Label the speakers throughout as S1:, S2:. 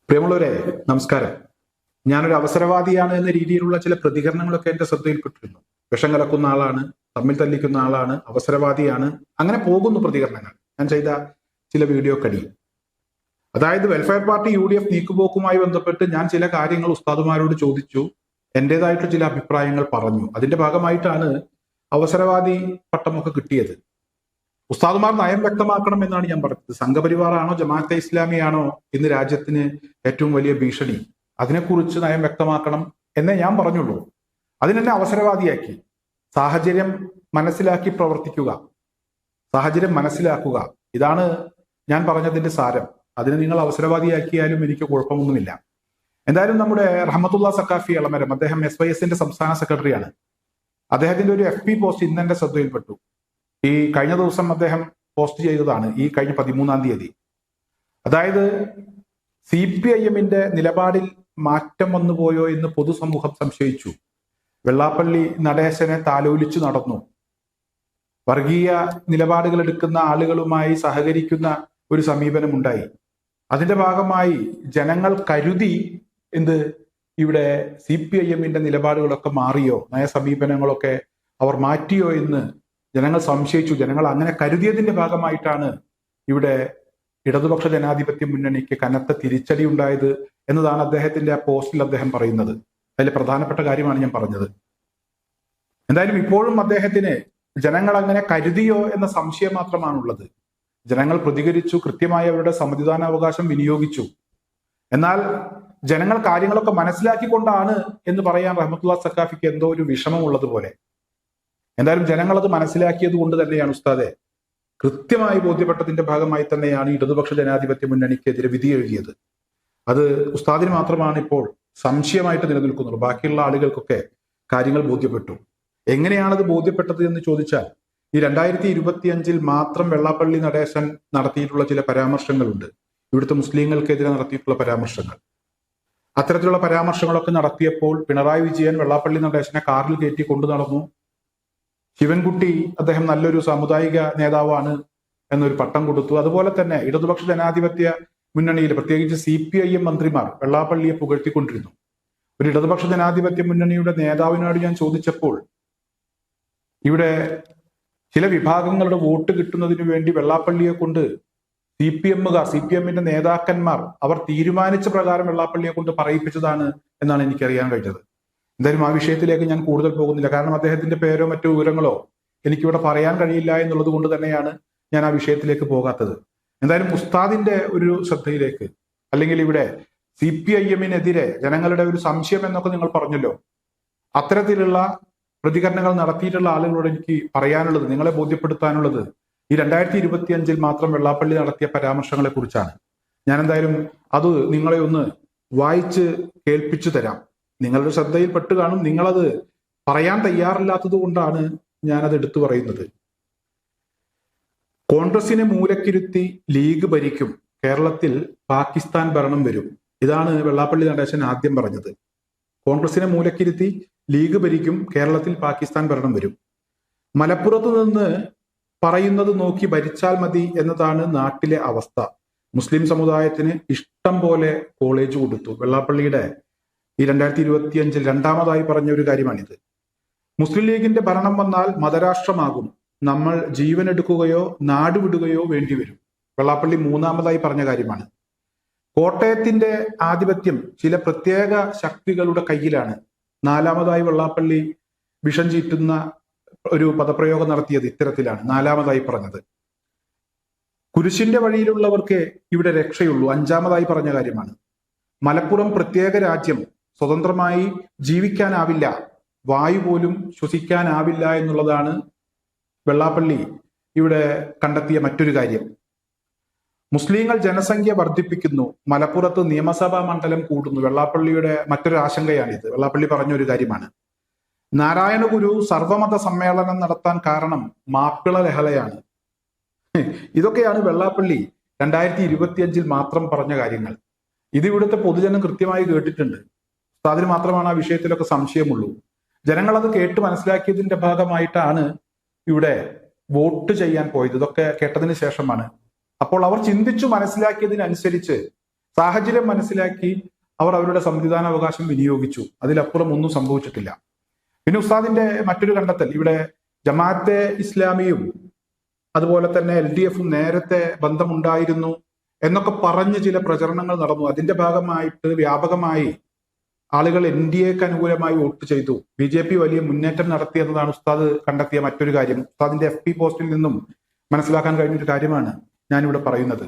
S1: പ്രിയമുള്ളവരെ, നമസ്കാരം. ഞാനൊരു അവസരവാദിയാണ് എന്ന രീതിയിലുള്ള ചില പ്രതികരണങ്ങളൊക്കെ എന്റെ ശ്രദ്ധയിൽപ്പെട്ടിരുന്നു. വിഷം കലക്കുന്ന ആളാണ്, തമ്മിൽ തല്ലിക്കുന്ന ആളാണ്, അവസരവാദിയാണ്, അങ്ങനെ പോകുന്നു പ്രതികരണങ്ങൾ. ഞാൻ ചെയ്ത ചില വീഡിയോ കടി, അതായത് വെൽഫെയർ പാർട്ടി UDF നീക്കുപോക്കുമായി ബന്ധപ്പെട്ട് ഞാൻ ചില കാര്യങ്ങൾ ഉസ്താദുമാരോട് ചോദിച്ചു, എന്റേതായിട്ടുള്ള ചില അഭിപ്രായങ്ങൾ പറഞ്ഞു. അതിന്റെ ഭാഗമായിട്ടാണ് അവസരവാദി പട്ടമൊക്കെ കിട്ടിയത്. ഉസ്താദുമാർ നയം വ്യക്തമാക്കണം എന്നാണ് ഞാൻ പറഞ്ഞത്. സംഘപരിവാറാണോ ജമാഅത്തെ ഇസ്ലാമിയാണോ ഇന്ന് രാജ്യത്തിന് ഏറ്റവും വലിയ ഭീഷണി, അതിനെക്കുറിച്ച് നയം വ്യക്തമാക്കണം എന്നേ ഞാൻ പറഞ്ഞുള്ളൂ. അതിനെന്നെ അവസരവാദിയാക്കി. സാഹചര്യം മനസ്സിലാക്കി പ്രവർത്തിക്കുക, സാഹചര്യം മനസ്സിലാക്കുക, ഇതാണ് ഞാൻ പറഞ്ഞതിന്റെ സാരം. അതിന് നിങ്ങൾ അവസരവാദിയാക്കിയാലും എനിക്ക് കുഴപ്പമൊന്നുമില്ല. എന്തായാലും നമ്മുടെ റഹ്മത്തുള്ള സക്കാഫി എളമരം, അദ്ദേഹം SYSന്റെ സംസ്ഥാന സെക്രട്ടറിയാണ്. അദ്ദേഹത്തിന്റെ ഒരു FB പോസ്റ്റ് ഇന്ന് എന്റെ ശ്രദ്ധയിൽപ്പെട്ടു. ഈ കഴിഞ്ഞ ദിവസം അദ്ദേഹം പോസ്റ്റ് ചെയ്തതാണ്, ഈ കഴിഞ്ഞ 13-ാം തീയതി. അതായത് CPIMന്റെ നിലപാടിൽ മാറ്റം വന്നുപോയോ എന്ന് പൊതുസമൂഹം സംശയിച്ചു. വെള്ളാപ്പള്ളി നടേശനെ താലോലിച്ചു നടന്നു. വർഗീയ നിലപാടുകൾ എടുക്കുന്ന ആളുകളുമായി സഹകരിക്കുന്ന ഒരു സമീപനമുണ്ടായി. അതിന്റെ ഭാഗമായി ജനങ്ങൾ കരുതി ഇവിടെ CPIMന്റെ നിലപാടുകളൊക്കെ മാറിയോ, നയസമീപനങ്ങളൊക്കെ അവർ മാറ്റിയോ എന്ന് ജനങ്ങൾ സംശയിച്ചു. ജനങ്ങൾ അങ്ങനെ കരുതിയതിന്റെ ഭാഗമായിട്ടാണ് ഇവിടെ ഇടതുപക്ഷ ജനാധിപത്യ മുന്നണിക്ക് കനത്ത തിരിച്ചടി ഉണ്ടായത് എന്നതാണ് അദ്ദേഹത്തിന്റെ ആ പോസ്റ്റിൽ അദ്ദേഹം പറയുന്നത്. അതിലെ പ്രധാനപ്പെട്ട കാര്യമാണ് ഞാൻ പറഞ്ഞത്. എന്തായാലും ഇപ്പോഴും അദ്ദേഹത്തിന് ജനങ്ങൾ അങ്ങനെ കരുതിയോ എന്ന സംശയം മാത്രമാണുള്ളത്. ജനങ്ങൾ പ്രതികരിച്ചു, കൃത്യമായി അവരുടെ സമ്മതിദാനാവകാശം വിനിയോഗിച്ചു. എന്നാൽ ജനങ്ങൾ കാര്യങ്ങളൊക്കെ മനസ്സിലാക്കിക്കൊണ്ടാണ് എന്ന് പറയാൻ റഹ്മത്തുള്ള സക്കാഫിക്ക് എന്തോ ഒരു വിഷമമുള്ളതുപോലെ. എന്തായാലും ജനങ്ങൾ അത് മനസ്സിലാക്കിയത് കൊണ്ട് തന്നെയാണ് ഉസ്താദെ, കൃത്യമായി ബോധ്യപ്പെട്ടതിന്റെ ഭാഗമായി തന്നെയാണ് ഇടതുപക്ഷ ജനാധിപത്യ മുന്നണിക്കെതിരെ വിധി എഴുതിയത്. അത് ഉസ്താദിന് മാത്രമാണ് ഇപ്പോൾ സംശയമായിട്ട് നിലനിൽക്കുന്നത്. ബാക്കിയുള്ള ആളുകൾക്കൊക്കെ കാര്യങ്ങൾ ബോധ്യപ്പെട്ടു. എങ്ങനെയാണത് ബോധ്യപ്പെട്ടത് എന്ന് ചോദിച്ചാൽ, ഈ 2025 മാത്രം വെള്ളാപ്പള്ളി നടേശൻ നടത്തിയിട്ടുള്ള ചില പരാമർശങ്ങളുണ്ട്. ഇവിടുത്തെ മുസ്ലിങ്ങൾക്കെതിരെ നടത്തിയിട്ടുള്ള പരാമർശങ്ങൾ. അത്തരത്തിലുള്ള പരാമർശങ്ങളൊക്കെ നടത്തിയപ്പോൾ പിണറായി വിജയൻ വെള്ളാപ്പള്ളി നടേശനെ കാറിൽ കയറ്റി കൊണ്ടു നടന്നു. ശിവൻകുട്ടി അദ്ദേഹം നല്ലൊരു സാമുദായിക നേതാവാണ് എന്നൊരു പട്ടം കൊടുത്തു. അതുപോലെ തന്നെ ഇടതുപക്ഷ ജനാധിപത്യ മുന്നണിയിൽ പ്രത്യേകിച്ച് CPIM മന്ത്രിമാർ വെള്ളാപ്പള്ളിയെ പുകഴ്ത്തിക്കൊണ്ടിരുന്നു. ഒരു ഇടതുപക്ഷ ജനാധിപത്യ മുന്നണിയുടെ നേതാവിനോട് ഞാൻ ചോദിച്ചപ്പോൾ, ഇവിടെ ചില വിഭാഗങ്ങളുടെ വോട്ട് കിട്ടുന്നതിന് വേണ്ടി വെള്ളാപ്പള്ളിയെ കൊണ്ട് CPMന്റെ നേതാക്കന്മാർ അവർ തീരുമാനിച്ച പ്രകാരം വെള്ളാപ്പള്ളിയെ കൊണ്ട് പറയിപ്പിച്ചതാണ് എന്നാണ് എനിക്കറിയാൻ കഴിഞ്ഞത്. എന്തായാലും ആ വിഷയത്തിലേക്ക് ഞാൻ കൂടുതൽ പോകുന്നില്ല. കാരണം അദ്ദേഹത്തിന്റെ പേരോ മറ്റോ വിവരങ്ങളോ എനിക്കിവിടെ പറയാൻ കഴിയില്ല എന്നുള്ളത് കൊണ്ട് തന്നെയാണ് ഞാൻ ആ വിഷയത്തിലേക്ക് പോകാത്തത്. എന്തായാലും ഉസ്താദിന്റെ ഒരു ശ്രദ്ധയിലേക്ക്, അല്ലെങ്കിൽ ഇവിടെ CPIMനെതിരെ ജനങ്ങളുടെ ഒരു സംശയം എന്നൊക്കെ നിങ്ങൾ പറഞ്ഞല്ലോ, അത്തരത്തിലുള്ള പ്രതികരണങ്ങൾ നടത്തിയിട്ടുള്ള ആളുകളോട് എനിക്ക് പറയാനുള്ളത്, നിങ്ങളെ ബോധ്യപ്പെടുത്താനുള്ളത്, ഈ 2025 മാത്രം വെള്ളാപ്പള്ളി നടത്തിയ പരാമർശങ്ങളെ കുറിച്ചാണ്. ഞാൻ എന്തായാലും അത് നിങ്ങളെ ഒന്ന് വായിച്ച് കേൾപ്പിച്ചു തരാം. നിങ്ങളുടെ ശ്രദ്ധയിൽ പെട്ട് കാണും. നിങ്ങളത് പറയാൻ തയ്യാറില്ലാത്തത് കൊണ്ടാണ് ഞാനത് എടുത്തു പറയുന്നത്. കോൺഗ്രസിനെ മൂലക്കിരുത്തി ലീഗ് ഭരിക്കും, കേരളത്തിൽ പാകിസ്ഥാൻ ഭരണം വരും. ഇതാണ് വെള്ളാപ്പള്ളി നടേശൻ ആദ്യം പറഞ്ഞത്. കോൺഗ്രസിനെ മൂലക്കിരുത്തി ലീഗ് ഭരിക്കും, കേരളത്തിൽ പാകിസ്ഥാൻ ഭരണം വരും. മലപ്പുറത്ത് നിന്ന് പറയുന്നത് നോക്കി ഭരിച്ചാൽ മതി എന്നതാണ് നാട്ടിലെ അവസ്ഥ. മുസ്ലിം സമുദായത്തിന് ഇഷ്ടം പോലെ കോളേജ് കൊടുത്തു. വെള്ളാപ്പള്ളിയുടെ ഈ 2025 രണ്ടാമതായി പറഞ്ഞ ഒരു കാര്യമാണിത്. മുസ്ലിം ലീഗിന്റെ ഭരണം വന്നാൽ മതരാഷ്ട്രമാകും, നമ്മൾ ജീവൻ എടുക്കുകയോ നാട് വിടുകയോ വേണ്ടിവരും. വെള്ളാപ്പള്ളി മൂന്നാമതായി പറഞ്ഞ കാര്യമാണ്. കോട്ടയത്തിന്റെ ആധിപത്യം ചില പ്രത്യേക ശക്തികളുടെ കയ്യിലാണ്. നാലാമതായി വെള്ളാപ്പള്ളി വിഷം ചീറ്റുന്ന ഒരു പദപ്രയോഗം നടത്തിയത് ഇത്തരത്തിലാണ്. നാലാമതായി പറഞ്ഞത് കുരിശിന്റെ വഴിയിലുള്ളവർക്ക് ഇവിടെ രക്ഷയുള്ളൂ. അഞ്ചാമതായി പറഞ്ഞ കാര്യമാണ്. മലപ്പുറം പ്രത്യേക രാജ്യം, സ്വതന്ത്രമായി ജീവിക്കാനാവില്ല, വായു പോലും ശ്വസിക്കാനാവില്ല എന്നുള്ളതാണ് വെള്ളാപ്പള്ളി ഇവിടെ കണ്ടെത്തിയ മറ്റൊരു കാര്യം. മുസ്ലിങ്ങൾ ജനസംഖ്യ വർദ്ധിപ്പിക്കുന്നു, മലപ്പുറത്ത് നിയമസഭാ മണ്ഡലം കൂടുന്നു. വെള്ളാപ്പള്ളിയുടെ മറ്റൊരു ആശങ്കയാണിത്. വെള്ളാപ്പള്ളി പറഞ്ഞ ഒരു കാര്യമാണ്. നാരായണ ഗുരു സർവമത സമ്മേളനം നടത്താൻ കാരണം മാപ്പിള ലഹളയാണ്. ഇതൊക്കെയാണ് വെള്ളാപ്പള്ളി 2025 മാത്രം പറഞ്ഞ കാര്യങ്ങൾ. ഇത് ഇവിടുത്തെ പൊതുജനം കൃത്യമായി കേട്ടിട്ടുണ്ട്. അതിന് മാത്രമാണ് ആ വിഷയത്തിലൊക്കെ സംശയമുള്ളൂ. ജനങ്ങൾ അത് കേട്ട് മനസ്സിലാക്കിയതിന്റെ ഭാഗമായിട്ടാണ് ഇവിടെ വോട്ട് ചെയ്യാൻ പോയത്. ഇതൊക്കെ കേട്ടതിന് ശേഷമാണ്. അപ്പോൾ അവർ ചിന്തിച്ചു മനസ്സിലാക്കിയതിനനുസരിച്ച് സാഹചര്യം മനസ്സിലാക്കി അവർ അവരുടെ സമ്മതിദാനാവകാശം വിനിയോഗിച്ചു. അതിലപ്പുറം ഒന്നും സംഭവിച്ചിട്ടില്ല. പിന്നെ ഉസ്താദിന്റെ മറ്റൊരു കണ്ടെത്തൽ, ഇവിടെ ജമാഅത്തെ ഇസ്ലാമിയും അതുപോലെ തന്നെ LDFും നേരത്തെ ബന്ധമുണ്ടായിരുന്നു എന്നൊക്കെ പറഞ്ഞ് ചില പ്രചരണങ്ങൾ നടന്നു. അതിന്റെ ഭാഗമായിട്ട് വ്യാപകമായി ആളുകൾ NDAക്ക് അനുകൂലമായി വോട്ട് ചെയ്തു. BJP വലിയ മുന്നേറ്റം നടത്തിയെന്നതാണ് ഉസ്താദ് കണ്ടെത്തിയ മറ്റൊരു കാര്യം. ഉസ്താദിന്റെ FB പോസ്റ്റിൽ നിന്നും മനസ്സിലാക്കാൻ കഴിഞ്ഞൊരു കാര്യമാണ് ഞാനിവിടെ പറയുന്നത്.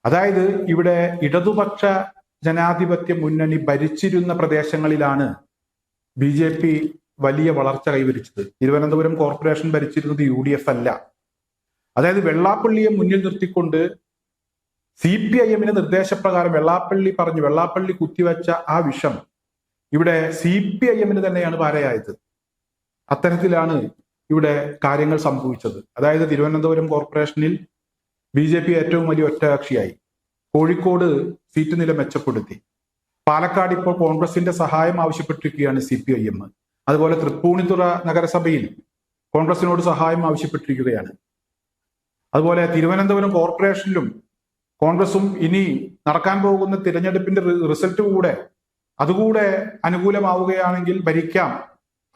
S1: അതായത് ഇവിടെ ഇടതുപക്ഷ ജനാധിപത്യ മുന്നണി ഭരിച്ചിരുന്ന പ്രദേശങ്ങളിലാണ് BJP വലിയ വളർച്ച കൈവരിച്ചത്. തിരുവനന്തപുരം കോർപ്പറേഷൻ ഭരിച്ചിരുന്നത് UDF അല്ല. അതായത് വെള്ളാപ്പള്ളിയെ മുന്നിൽ നിർത്തിക്കൊണ്ട് CPIMന്റെ നിർദ്ദേശപ്രകാരം വെള്ളാപ്പള്ളി കുത്തിവെച്ച ആ വിഷം ഇവിടെ CPIMന് തന്നെയാണ് പാരയായത്. അത്തരത്തിലാണ് ഇവിടെ കാര്യങ്ങൾ സംഭവിച്ചത്. അതായത് തിരുവനന്തപുരം കോർപ്പറേഷനിൽ BJP ഏറ്റവും വലിയ ഒറ്റകക്ഷിയായി. കോഴിക്കോട് സീറ്റ് നില മെച്ചപ്പെടുത്തി. പാലക്കാട് ഇപ്പോൾ കോൺഗ്രസിന്റെ സഹായം ആവശ്യപ്പെട്ടിരിക്കുകയാണ് CPIM. അതുപോലെ തൃപ്പൂണിത്തുറ നഗരസഭയിൽ കോൺഗ്രസിനോട് സഹായം ആവശ്യപ്പെട്ടിരിക്കുകയാണ്. അതുപോലെ തിരുവനന്തപുരം കോർപ്പറേഷനിലും കോൺഗ്രസും ഇനി നടക്കാൻ പോകുന്ന തിരഞ്ഞെടുപ്പിന്റെ റിസൾട്ട് അതുകൂടെ അനുകൂലമാവുകയാണെങ്കിൽ ഭരിക്കാം.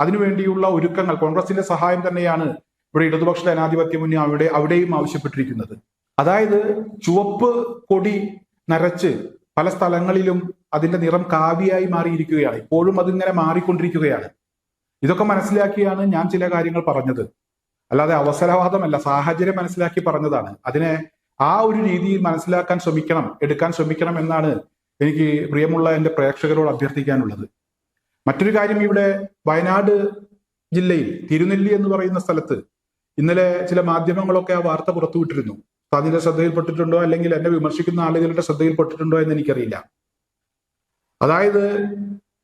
S1: അതിനുവേണ്ടിയുള്ള ഒരുക്കങ്ങൾ, കോൺഗ്രസിന്റെ സഹായം തന്നെയാണ് ഇവിടെ ഇടതുപക്ഷ ജനാധിപത്യ മുന്നണി അവിടെയും ആവശ്യപ്പെട്ടിരിക്കുന്നത്. അതായത് ചുവപ്പ് കൊടി നരച്ച് പല സ്ഥലങ്ങളിലും അതിന്റെ നിറം കാവിയായി മാറിയിരിക്കുകയാണ്. ഇപ്പോഴും അതിങ്ങനെ മാറിക്കൊണ്ടിരിക്കുകയാണ്. ഇതൊക്കെ മനസ്സിലാക്കിയാണ് ഞാൻ ചില കാര്യങ്ങൾ പറഞ്ഞത്. അല്ലാതെ അവസരവാദമല്ല, സാഹചര്യം മനസ്സിലാക്കി പറഞ്ഞതാണ്. അതിനെ ആ ഒരു രീതിയിൽ മനസ്സിലാക്കാൻ ശ്രമിക്കണം, എടുക്കാൻ ശ്രമിക്കണം എന്നാണ് എനിക്ക് പ്രിയമുള്ള എൻ്റെ പ്രേക്ഷകരോട് അഭ്യർത്ഥിക്കാനുള്ളത്. മറ്റൊരു കാര്യം, ഇവിടെ വയനാട് ജില്ലയിൽ തിരുനെല്ലി എന്ന് പറയുന്ന സ്ഥലത്ത് ഇന്നലെ ചില മാധ്യമങ്ങളൊക്കെ ആ വാർത്ത പുറത്തുവിട്ടിരുന്നു. അതിന്റെ ശ്രദ്ധയിൽപ്പെട്ടിട്ടുണ്ടോ അല്ലെങ്കിൽ എന്നെ വിമർശിക്കുന്ന ആളുകളുടെ ശ്രദ്ധയിൽപ്പെട്ടിട്ടുണ്ടോ എന്ന് എനിക്കറിയില്ല. അതായത്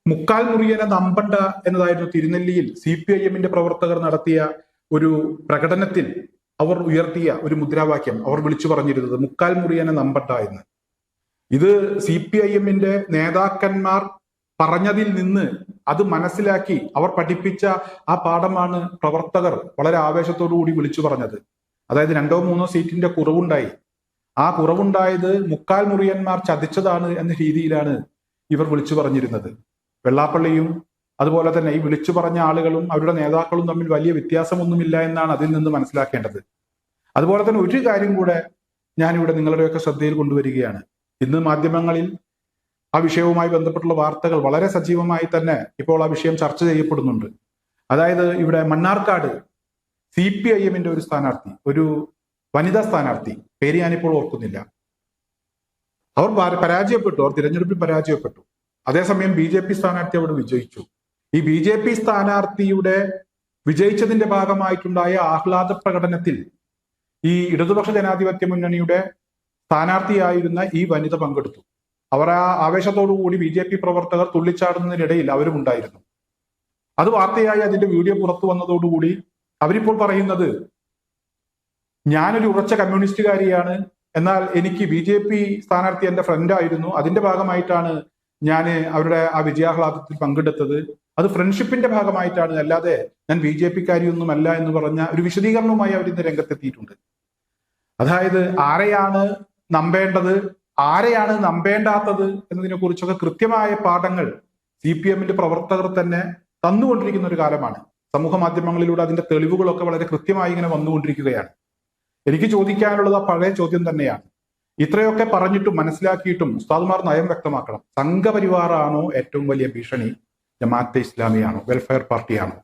S1: മുക്കാൽ മുറിയനെ നമ്പണ്ട എന്നതായിരുന്നു തിരുനെല്ലിയിൽ CPIMന്റെ പ്രവർത്തകർ നടത്തിയ ഒരു പ്രകടനത്തിൽ അവർ ഉയർത്തിയ ഒരു മുദ്രാവാക്യം. അവർ വിളിച്ചു പറഞ്ഞിരുന്നത് മുക്കാൽ മുറിയനെ നമ്പണ്ട എന്ന്. ഇത് CPIMന്റെ നേതാക്കന്മാർ പറഞ്ഞതിൽ നിന്ന് അത് മനസ്സിലാക്കി അവർ പഠിപ്പിച്ച ആ പാഠമാണ് പ്രവർത്തകർ വളരെ ആവേശത്തോടു കൂടി വിളിച്ചു പറഞ്ഞത്. അതായത് 2 or 3 സീറ്റിന്റെ കുറവുണ്ടായി. ആ കുറവുണ്ടായത് മുക്കാൽ മുറിയന്മാർ ചതിച്ചതാണ് എന്ന രീതിയിലാണ് ഇവർ വിളിച്ചു പറഞ്ഞിരുന്നത്. വെള്ളാപ്പള്ളിയും അതുപോലെ തന്നെ ഈ വിളിച്ചു പറഞ്ഞ ആളുകളും അവരുടെ നേതാക്കളും തമ്മിൽ വലിയ വ്യത്യാസമൊന്നുമില്ല എന്നാണ് അതിൽ നിന്ന് മനസ്സിലാക്കേണ്ടത്. അതുപോലെ തന്നെ ഒരു കാര്യം കൂടെ ഞാനിവിടെ നിങ്ങളുടെയൊക്കെ ശ്രദ്ധയിൽ കൊണ്ടുവരികയാണ്. ഇന്ന് മാധ്യമങ്ങളിൽ ആ വിഷയവുമായി ബന്ധപ്പെട്ടുള്ള വാർത്തകൾ വളരെ സജീവമായി തന്നെ ഇപ്പോൾ ആ വിഷയം ചർച്ച ചെയ്യപ്പെടുന്നുണ്ട്. അതായത് ഇവിടെ മണ്ണാർക്കാട് CPIMന്റെ ഒരു സ്ഥാനാർത്ഥി, ഒരു വനിതാ സ്ഥാനാർത്ഥി, പേര് ഞാനിപ്പോൾ ഓർക്കുന്നില്ല, അവർ പരാജയപ്പെട്ടു. അവർ തിരഞ്ഞെടുപ്പിൽ പരാജയപ്പെട്ടു. അതേസമയം BJP സ്ഥാനാർത്ഥി അവിടെ വിജയിച്ചു. ഈ BJP സ്ഥാനാർത്ഥിയുടെ വിജയിച്ചതിന്റെ ഭാഗമായിട്ടുണ്ടായ ആഹ്ലാദ പ്രകടനത്തിൽ ഈ ഇടതുപക്ഷ ജനാധിപത്യ മുന്നണിയുടെ സ്ഥാനാർത്ഥിയായിരുന്ന ഈ വനിത പങ്കെടുത്തു. അവർ ആ ആവേശത്തോടു കൂടി BJP പ്രവർത്തകർ തുള്ളിച്ചാടുന്നതിനിടയിൽ അവരും ഉണ്ടായിരുന്നു. അത് വാർത്തയായി അതിന്റെ വീഡിയോ പുറത്തു വന്നതോടുകൂടി അവരിപ്പോൾ പറയുന്നത്, ഞാനൊരു ഉറച്ച കമ്മ്യൂണിസ്റ്റുകാരിയാണ്, എന്നാൽ എനിക്ക് BJP സ്ഥാനാർത്ഥി എന്റെ ഫ്രണ്ടായിരുന്നു, അതിന്റെ ഭാഗമായിട്ടാണ് ഞാൻ അവരുടെ ആ വിജയാഹ്ലാദത്തിൽ പങ്കെടുത്തത്, അത് ഫ്രണ്ട്ഷിപ്പിന്റെ ഭാഗമായിട്ടാണ്, അല്ലാതെ ഞാൻ BJP-കാരിയൊന്നുമല്ല എന്ന് പറഞ്ഞ ഒരു വിശദീകരണവുമായി അവർ ഇന്ന് രംഗത്തെത്തിയിട്ടുണ്ട്. അതായത് ആരെയാണ് നമ്പേണ്ടത്, ആരെയാണ് നമ്പേണ്ടാത്തത് എന്നതിനെ കുറിച്ചൊക്കെ കൃത്യമായ പാഠങ്ങൾ CPIMന്റെ പ്രവർത്തകർ തന്നെ തന്നുകൊണ്ടിരിക്കുന്ന ഒരു കാലമാണ്. സമൂഹ മാധ്യമങ്ങളിലൂടെ അതിന്റെ തെളിവുകളൊക്കെ വളരെ കൃത്യമായി ഇങ്ങനെ വന്നുകൊണ്ടിരിക്കുകയാണ്. എനിക്ക് ചോദിക്കാനുള്ളത് ആ പഴയ ചോദ്യം തന്നെയാണ്. ഇത്രയൊക്കെ പറഞ്ഞിട്ടും മനസ്സിലാക്കിയിട്ടും ഉസ്താദുമാർ നയം വ്യക്തമാക്കണം. സംഘപരിവാറാണോ ഏറ്റവും വലിയ ഭീഷണി, ജമാഅത്തെ ഇസ്ലാമിയാണോ, വെൽഫെയർ പാർട്ടിയാണോ?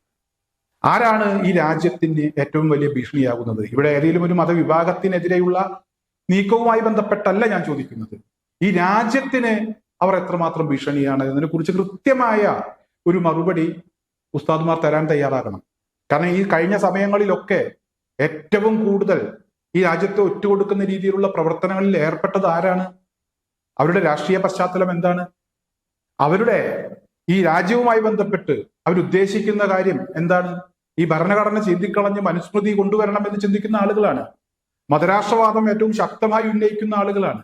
S1: ആരാണ് ഈ രാജ്യത്തിന് ഏറ്റവും വലിയ ഭീഷണിയാകുന്നത്? ഇവിടെ ഏതെങ്കിലും ഒരു മതവിഭാഗത്തിനെതിരെയുള്ള നീക്കവുമായി ബന്ധപ്പെട്ടല്ല ഞാൻ ചോദിക്കുന്നത്. ഈ രാജ്യത്തിന് അവർ എത്രമാത്രം ഭീഷണിയാണ് എന്നതിനെ കുറിച്ച് കൃത്യമായ ഒരു മറുപടി ഉസ്താദുമാർ തരാൻ തയ്യാറാകണം. കാരണം ഈ കഴിഞ്ഞ സമയങ്ങളിലൊക്കെ ഏറ്റവും കൂടുതൽ ഈ രാജ്യത്തെ ഒറ്റുകൊടുക്കുന്ന രീതിയിലുള്ള പ്രവർത്തനങ്ങളിൽ ഏർപ്പെട്ടത് ആരാണ്? അവരുടെ രാഷ്ട്രീയ പശ്ചാത്തലം എന്താണ്? അവരുടെ ഈ രാജ്യവുമായി ബന്ധപ്പെട്ട് അവരുദ്ദേശിക്കുന്ന കാര്യം എന്താണ്? ഈ ഭരണഘടന ചിന്തിക്കളഞ്ഞ് മനുസ്മൃതി കൊണ്ടുവരണം എന്ന് ചിന്തിക്കുന്ന ആളുകളാണ്. മതരാഷ്ട്രവാദം ഏറ്റവും ശക്തമായി ഉന്നയിക്കുന്ന ആളുകളാണ്.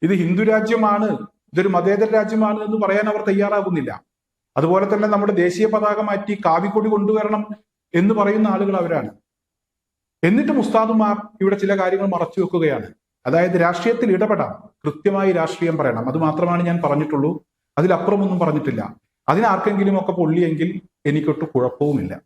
S1: ഇത് ഹിന്ദു രാജ്യമാണ്, ഇതൊരു മതേതര രാജ്യമാണ് എന്ന് പറയാൻ അവർ തയ്യാറാകുന്നില്ല. അതുപോലെ തന്നെ നമ്മുടെ ദേശീയ പതാക മാറ്റി കാവിക്കൊടി കൊണ്ടുവരണം എന്ന് പറയുന്ന ആളുകൾ അവരാണ്. എന്നിട്ടും ഉസ്താദുമാർ ഇവിടെ ചില കാര്യങ്ങൾ മറച്ചു വെക്കുകയാണ്. അതായത് രാഷ്ട്രീയത്തിൽ ഇടപെടാം, കൃത്യമായി രാഷ്ട്രീയം പറയണം, അത് മാത്രമാണ് ഞാൻ പറഞ്ഞിട്ടുള്ളൂ. അതിലപ്പുറമൊന്നും പറഞ്ഞിട്ടില്ല. അതിനാർക്കെങ്കിലും ഒക്കെ പൊള്ളിയെങ്കിൽ എനിക്കൊട്ട് കുഴപ്പവുമില്ല.